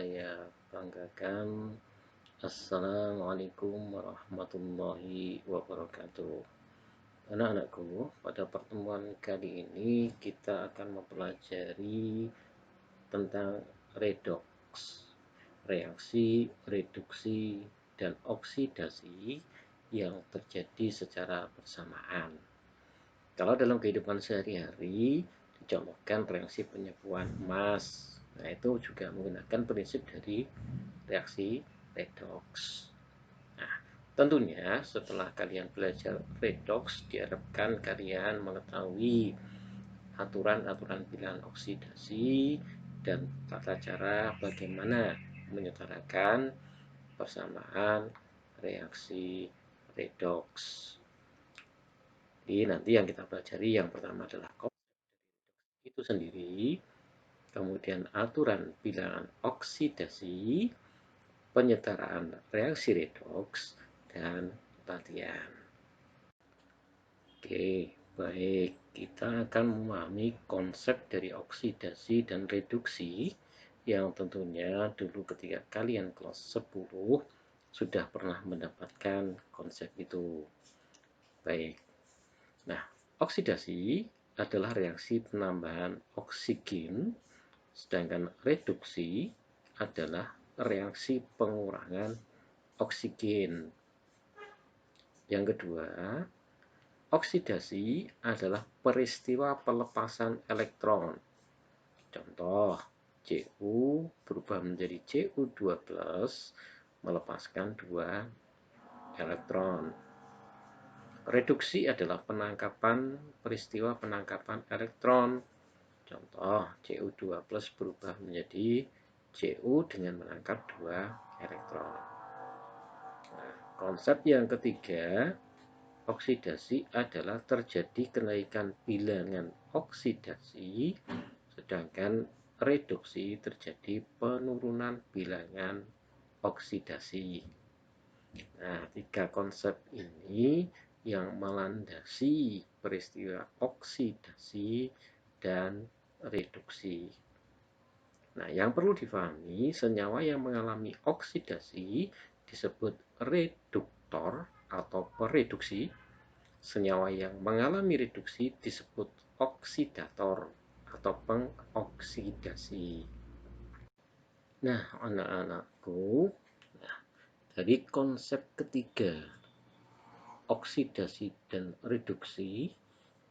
saya banggakan. Assalamualaikum warahmatullahi wabarakatuh. Anak-anakku, pada pertemuan kali ini kita akan mempelajari tentang redox, reaksi, reduksi, dan oksidasi yang terjadi secara bersamaan. Kalau dalam kehidupan sehari-hari dicontohkan reaksi penyembuhan emas, nah itu juga menggunakan prinsip dari reaksi redox. Nah, tentunya setelah kalian belajar redox, diharapkan kalian mengetahui aturan-aturan bilangan oksidasi dan tata cara bagaimana menyetarakan persamaan reaksi redox. Jadi nanti yang kita pelajari yang pertama adalah konsep itu sendiri, kemudian aturan bilangan oksidasi, penyetaraan reaksi redox, dan latihan. Oke, baik. Kita akan memahami konsep dari oksidasi dan reduksi yang tentunya dulu ketika kalian kelas 10 sudah pernah mendapatkan konsep itu. Baik. Nah, oksidasi adalah reaksi penambahan oksigen, sedangkan reduksi adalah reaksi pengurangan oksigen. Yang kedua, oksidasi adalah peristiwa pelepasan elektron. Contoh, Cu berubah menjadi Cu2+, melepaskan 2 elektron. Reduksi adalah peristiwa penangkapan elektron. Contoh, Cu2+ berubah menjadi Cu dengan menangkap 2 elektron. Nah, konsep yang ketiga, oksidasi adalah terjadi kenaikan bilangan oksidasi, sedangkan reduksi terjadi penurunan bilangan oksidasi. Nah, tiga konsep ini yang melandasi peristiwa oksidasi dan reduksi. Nah, yang perlu difahami, senyawa yang mengalami oksidasi disebut reduktor atau pereduksi. Senyawa yang mengalami reduksi disebut oksidator atau pengoksidasi. Nah, anak-anakku, dari konsep ketiga, oksidasi dan reduksi,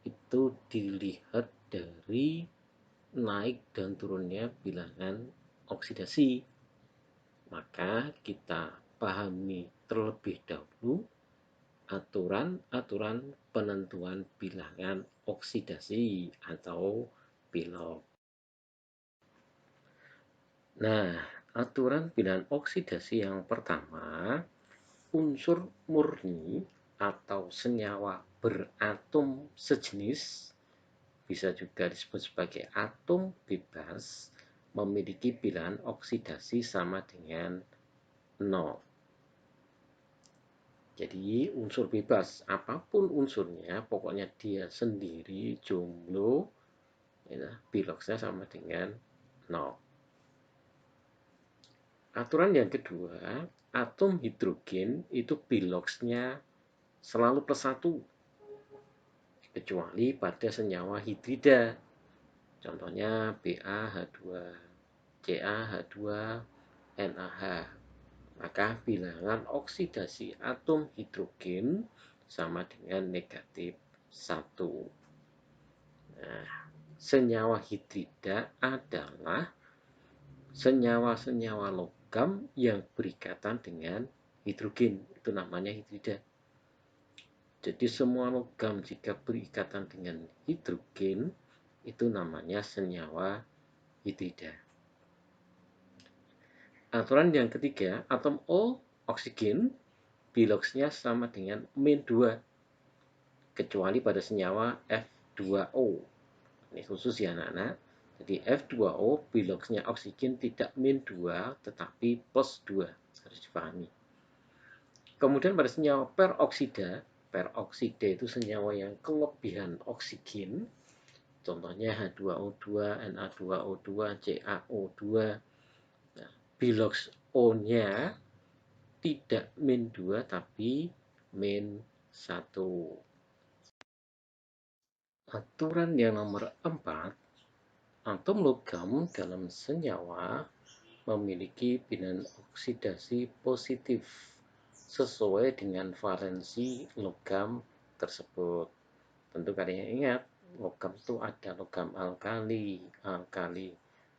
itu dilihat dari naik dan turunnya bilangan oksidasi. Maka kita pahami terlebih dahulu aturan-aturan penentuan bilangan oksidasi atau BILOK. Nah, aturan bilangan oksidasi yang pertama, unsur murni atau senyawa beratom sejenis, bisa juga disebut sebagai atom bebas, memiliki bilangan oksidasi sama dengan 0. Jadi unsur bebas, apapun unsurnya, pokoknya dia sendiri jomblo, ya, biloksnya sama dengan 0. Aturan yang kedua, atom hidrogen itu biloksnya selalu +1, kecuali pada senyawa hidrida. Contohnya BaH2, CaH2, NaH. Maka bilangan oksidasi atom hidrogen sama dengan -1. Nah, senyawa hidrida adalah senyawa-senyawa logam yang berikatan dengan hidrogen, itu namanya hidrida. Jadi semua logam jika berikatan dengan hidrogen itu namanya senyawa hidrida. Aturan yang ketiga, atom O oksigen biloksnya sama dengan -2, kecuali pada senyawa F2O. Ini khusus ya anak-anak. Jadi F2O biloksnya oksigen tidak -2 tetapi +2, harus dipahami. Kemudian pada senyawa peroksida itu senyawa yang kelebihan oksigen. Contohnya H2O2, Na2O2, CaO2. Nah, bilox O-nya tidak min 2 tapi min 1. Aturan yang nomor 4, atom logam dalam senyawa memiliki bilangan oksidasi positif sesuai dengan valensi logam tersebut. Tentu kalian ingat, logam itu ada logam alkali,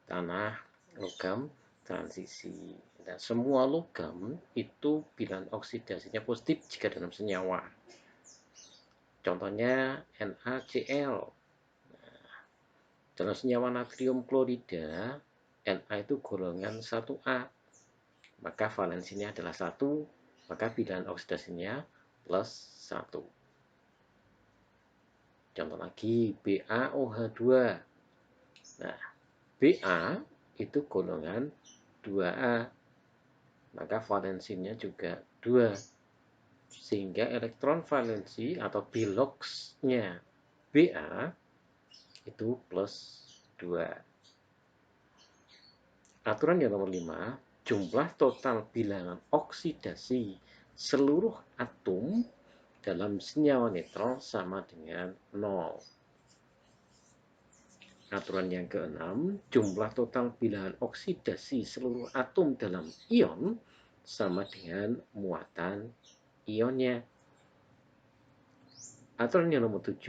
tanah, logam transisi. Dan semua logam itu bilangan oksidasinya positif jika dalam senyawa. Contohnya NaCl. Dalam senyawa natrium klorida, Na itu golongan 1A. Maka valensinya adalah 1, maka bilangan oksidasinya plus 1. Contoh lagi, BaOH2. Nah, Ba itu golongan 2A, maka valensinya juga 2. Sehingga elektron valensi atau biloxnya Ba itu plus 2. Aturan yang nomor 5, jumlah total bilangan oksidasi seluruh atom dalam senyawa netral sama dengan 0. Aturan yang ke-6, jumlah total bilangan oksidasi seluruh atom dalam ion sama dengan muatan ionnya. Aturan yang nomor 7,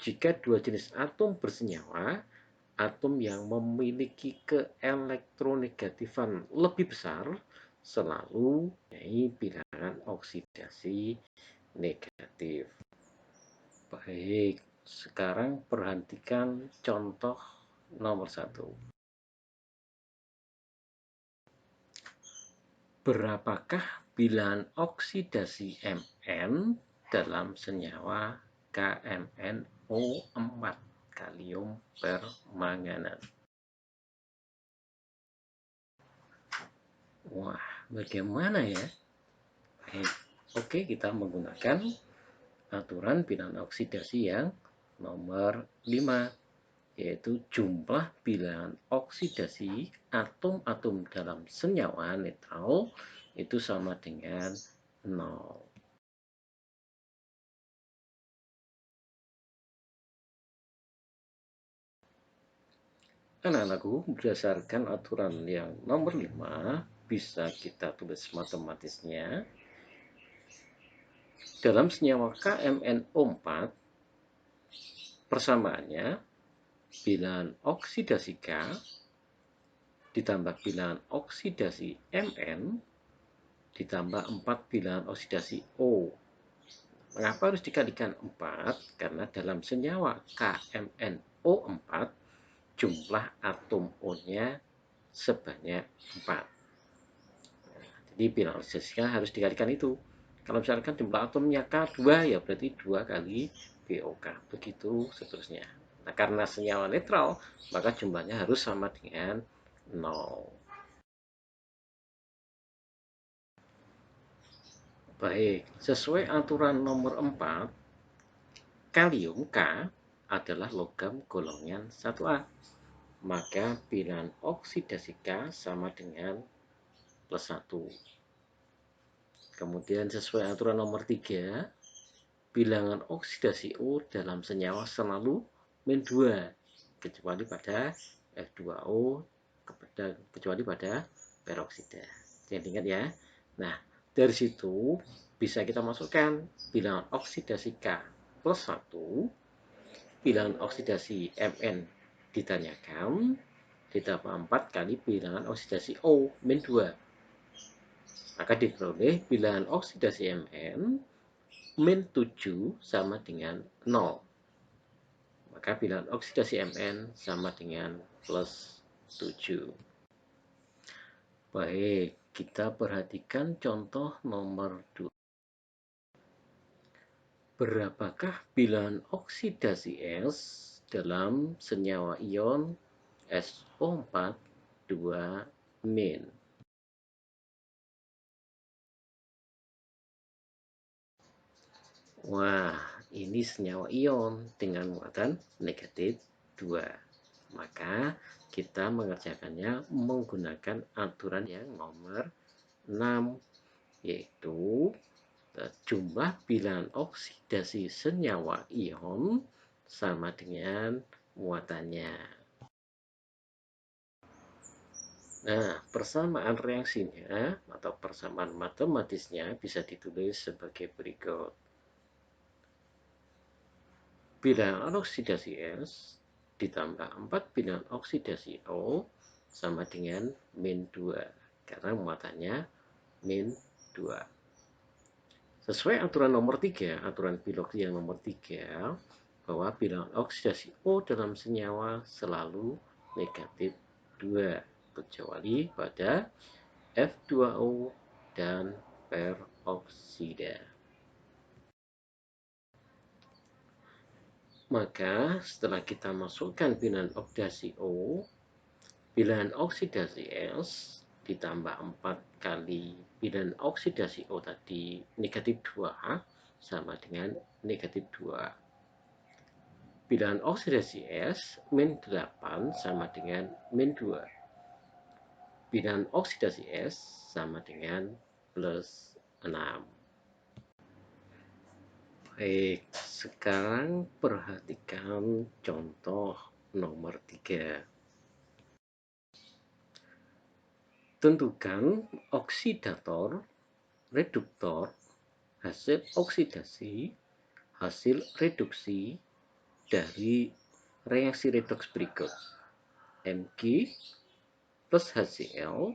jika dua jenis atom bersenyawa, atom yang memiliki keelektronegatifan lebih besar selalu mempunyai bilangan oksidasi negatif. Baik, sekarang perhatikan contoh nomor 1. Berapakah bilangan oksidasi Mn dalam senyawa KMnO4, kalium permanganat? Wah, bagaimana ya? Baik, oke, kita menggunakan aturan bilangan oksidasi yang nomor 5, yaitu jumlah bilangan oksidasi atom-atom dalam senyawa netral itu sama dengan 0. Anak-anakku, berdasarkan aturan yang nomor 5, bisa kita tulis matematisnya. Dalam senyawa KMnO4, persamaannya bilangan oksidasi K ditambah bilangan oksidasi Mn ditambah 4 bilangan oksidasi O. Mengapa harus dikalikan 4? Karena dalam senyawa KMnO4 jumlah atom O-nya sebanyak 4. Jadi bilangan oksidasinya harus dikalikan itu. Kalau misalkan jumlah atomnya K2, ya berarti 2 kali BOK. Begitu seterusnya. Nah, karena senyawa netral, maka jumlahnya harus sama dengan 0. Baik, sesuai aturan nomor 4, kalium K adalah logam golongan 1A. Maka bilangan oksidasi K sama dengan plus 1. Kemudian sesuai aturan nomor 3, bilangan oksidasi O dalam senyawa selalu min 2, kecuali pada F2O, kecuali pada peroksida. Jangan ingat ya. Nah, dari situ bisa kita masukkan bilangan oksidasi K plus 1, bilangan oksidasi Mn ditanyakan, ditambah 4 kali bilangan oksidasi O min 2. Maka diperoleh bilangan oksidasi Mn min 7 sama dengan 0. Maka bilangan oksidasi Mn sama dengan plus 7. Baik, kita perhatikan contoh nomor 2. Berapakah bilangan oksidasi S dalam senyawa ion SO4 2-. Wah, ini senyawa ion dengan muatan negatif 2. maka kita mengerjakannya menggunakan aturan yang nomor 6, yaitu jumlah bilangan oksidasi senyawa ion sama dengan muatannya. Nah, persamaan reaksinya atau persamaan matematisnya bisa ditulis sebagai berikut. Bilangan oksidasi S ditambah 4 bilangan oksidasi O sama dengan min 2, karena muatannya min 2. Sesuai aturan nomor 3, aturan Bilox yang nomor 3, bahwa bilangan oksidasi O dalam senyawa selalu negatif 2, kecuali pada F2O dan peroksida. Maka setelah kita masukkan bilangan oksidasi O, bilangan oksidasi S ditambah 4 kali bilangan oksidasi O tadi negatif 2 sama dengan negatif 2. Bilangan oksidasi S min 8 sama dengan min 2. Bilangan oksidasi S sama dengan plus 6. Baik, sekarang perhatikan contoh nomor 3. Tentukan oksidator, reduktor, hasil oksidasi, hasil reduksi dari reaksi redoks berikut. Mg plus HCl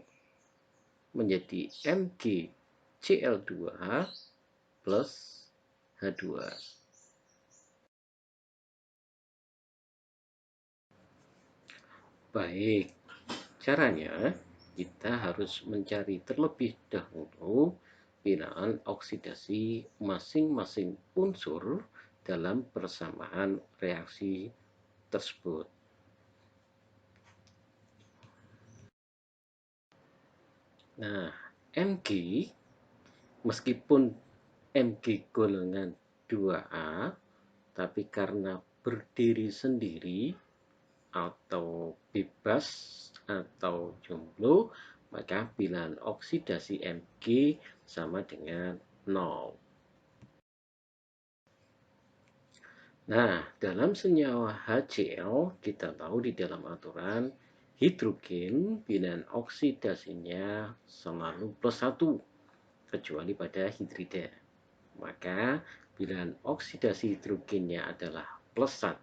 menjadi MgCl2 plus H2. Baik, caranya kita harus mencari terlebih dahulu bilangan oksidasi masing-masing unsur dalam persamaan reaksi tersebut. Nah, Mg meskipun Mg golongan 2A, tapi karena berdiri sendiri atau bebas atau jomblo, maka bilangan oksidasi Mg sama dengan 0. Nah, dalam senyawa HCl kita tahu di dalam aturan hidrogen bilangan oksidasinya selalu plus 1, kecuali pada hidrida. Maka bilangan oksidasi hidrogennya adalah plus 1.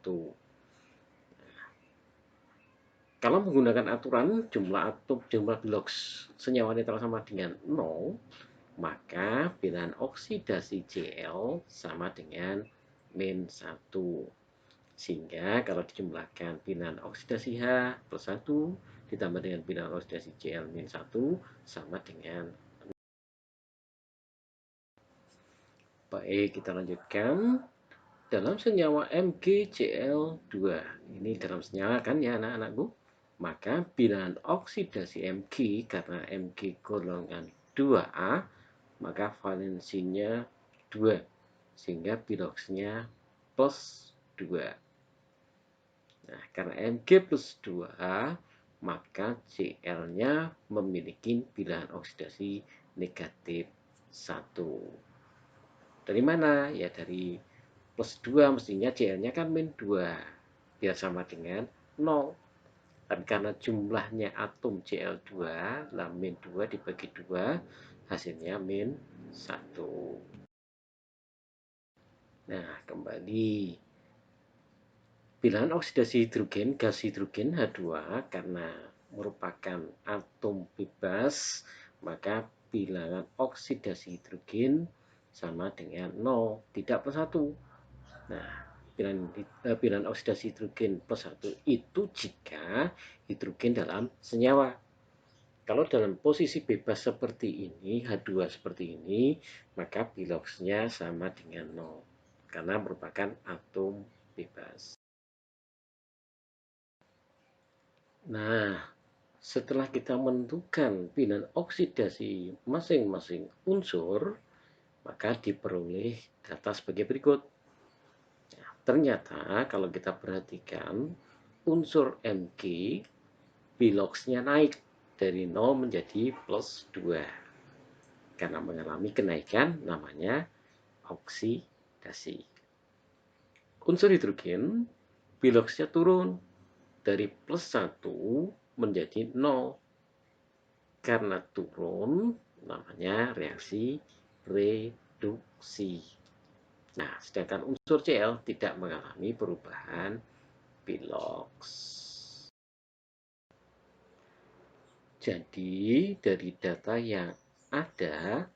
Kalau menggunakan aturan jumlah atom, jumlah Bilox senyawa netral sama dengan 0, maka bilangan oksidasi Cl sama dengan min 1. Sehingga kalau dijumlahkan bilangan oksidasi H plus 1 ditambah dengan bilangan oksidasi Cl min 1 sama dengan. Baik, kita lanjutkan. Dalam senyawa MgCl2, ini dalam senyawa kan ya anak-anakku, maka bilangan oksidasi Mg karena Mg golongan 2A, maka valensinya 2, sehingga Biloxnya plus 2. Nah, karena Mg plus 2A, maka Cl-nya memiliki bilangan oksidasi negatif 1. Dari mana? Ya dari plus 2, mestinya Cl-nya kan min 2, biar sama dengan 0. Dan karena jumlahnya atom Cl2, lah min 2 dibagi 2, hasilnya min 1. Nah, kembali. Bilangan oksidasi hidrogen, gas hidrogen H2, karena merupakan atom bebas, maka bilangan oksidasi hidrogen sama dengan 0, tidak plus 1. Nah, bilangan oksidasi hidrogen plus 1 itu jika hidrogen dalam senyawa. Kalau dalam posisi bebas seperti ini, H2 seperti ini, maka Biloxnya sama dengan 0, karena merupakan atom bebas. Nah, setelah kita menentukan bilangan oksidasi masing-masing unsur, maka diperoleh data sebagai berikut. Nah, ternyata kalau kita perhatikan unsur Mg biloxnya naik dari 0 menjadi plus 2. Karena mengalami kenaikan namanya oksidasi. Unsur hidrogen biloxnya turun dari plus 1 menjadi 0. Karena turun namanya reaksi reduksi. Nah, sedangkan unsur Cl tidak mengalami perubahan bilox. Jadi, dari data yang ada,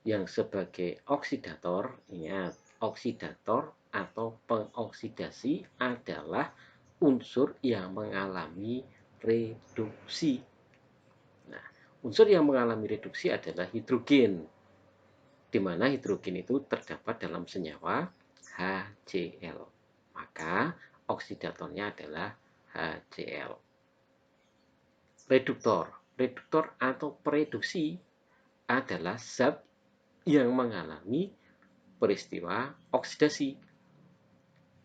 yang sebagai oksidator, ingat, oksidator atau pengoksidasi adalah unsur yang mengalami reduksi. Nah, unsur yang mengalami reduksi adalah hidrogen, di mana hidrogen itu terdapat dalam senyawa HCl. Maka oksidatornya adalah HCl. Reduktor atau pereduksi adalah zat yang mengalami peristiwa oksidasi.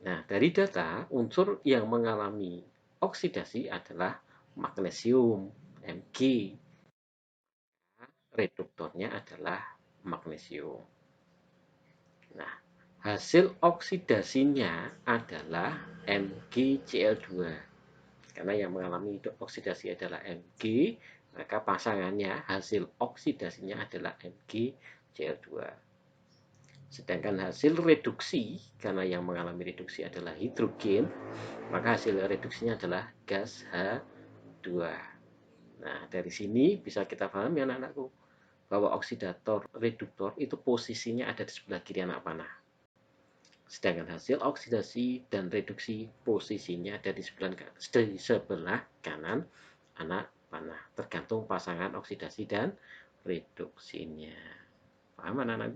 Nah, dari data, unsur yang mengalami oksidasi adalah magnesium, Mg. Reduktornya adalah magnesium. Nah, hasil oksidasinya adalah MgCl2. Karena yang mengalami oksidasi adalah Mg, maka pasangannya hasil oksidasinya adalah MgCl2. Sedangkan hasil reduksi, karena yang mengalami reduksi adalah hidrogen, maka hasil reduksinya adalah gas H2. Nah, dari sini bisa kita pahami anak-anakku, bahwa oksidator reduktor itu posisinya ada di sebelah kiri anak panah. Sedangkan hasil oksidasi dan reduksi posisinya ada di sebelah kanan anak panah, tergantung pasangan oksidasi dan reduksinya. Paham anak-anak?